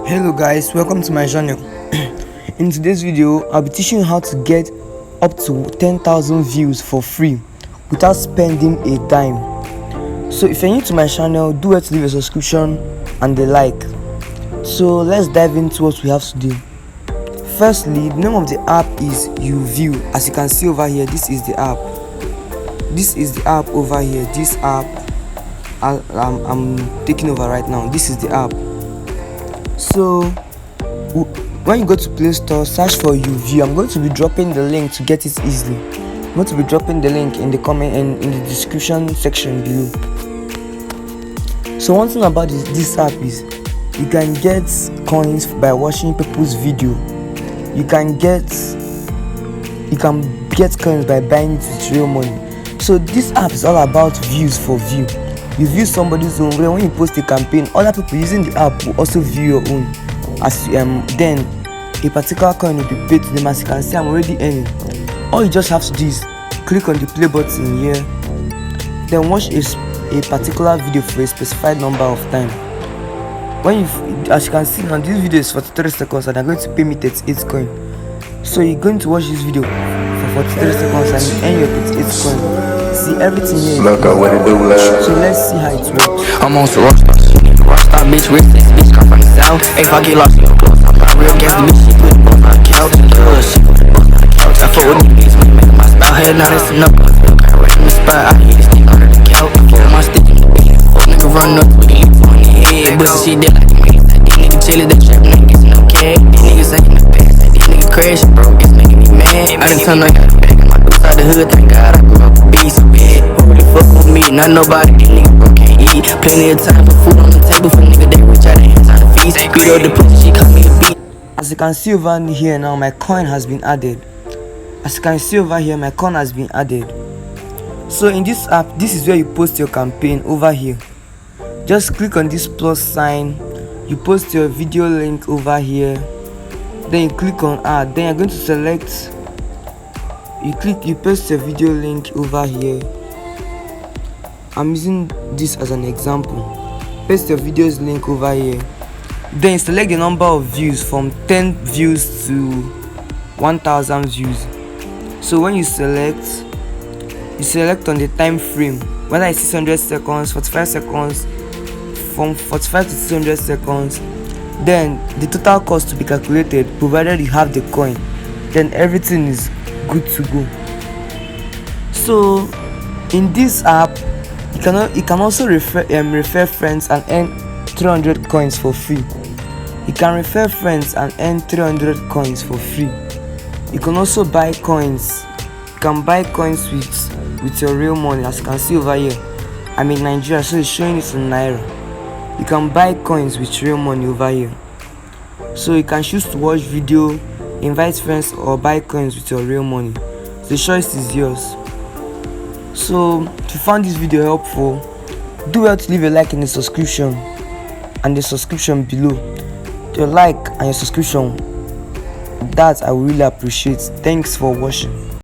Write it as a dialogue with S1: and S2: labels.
S1: Hello guys, welcome to my channel. In today's video, I'll be teaching you how to get up to 10,000 views for free without spending a dime. So if you're new to my channel, do well to leave a subscription and a like. So let's dive into what we have to do. Firstly, the name of the app is YouView. As you can see over here, this is the app. This is the app over here. This app I'm taking over right now. This is the app. So when you go to Play Store, search for YouView. I'm going to be dropping the link to get it easily. I'm going to be dropping the link in the comment and in the description section below. So one thing about this app is you can get coins by watching people's video. You can get coins by buying it with real money. So this app is all about views for view. You view somebody's own, when you post a campaign, other people using the app will also view your own. As then a particular coin will be paid to them. As you can see, I'm already earning. All you just have to do is click on the play button here, then watch a particular video for a specified number of time. As you can see now, this video is 43 seconds and they're going to pay me 38 coin. So you're going to watch this video for 43 seconds and you earn your 38 coin. See everything here.
S2: Look at what it do, lad.
S1: So let's see how it works.
S3: I'm on some rockstar bitch, rich ass bitch, come from the south. If I get lost in your clothes, I'm not real gas, the bitch, she put it on my couch. Shit, put it on my couch. I fuck with niggas, when you make my spout. Hell, now that's enough, I feel kind of right in the spot. I hit this thing under the couch. I fuck my stick in the bed. Fuck nigga run up with the lip on the head. But she did like a man. These niggas chillin', they trappin', ain't getting no cash. These niggas ain't in the past. These niggas crashin', bro, it's making me mad. I done turned, I got it back in my deuce out the hood, thank God I grew up a beast. Fuck with me, not nobody, these niggas bro can't eat. Plenty of time for food on the table for nigga they rich, I done had time to feast. Beat up the pussy, she call me a beat.
S1: As you can see over here now, my coin has been added. As you can see over here, my coin has been added. So in this app, this is where you post your campaign over here. Just click on this plus sign, you post your video link over here, then you click on add, then you're going to select, you paste your video link over here. I'm using this as an example. Paste your video's link over here, then select the number of views from 10 views to 1000 views. So when you select on the time frame, whether it's 600 seconds, 45 seconds, from 45 to 600 seconds, then the total cost to be calculated, provided you have the coin, then everything is good to go. So in this app, you can also refer friends and earn 300 coins for free. You can refer friends and earn 300 coins for free. You can also buy coins. You can buy coins with your real money. As you can see over here, I'm in Nigeria, so it's showing it in Naira. You can buy coins with real money over here. So you can choose to watch video, invite friends, or buy coins with your real money. The choice is yours. So if you found this video helpful, do well to leave a like in the subscription and the subscription below. Your like and your subscription, that I will really appreciate. Thanks for watching.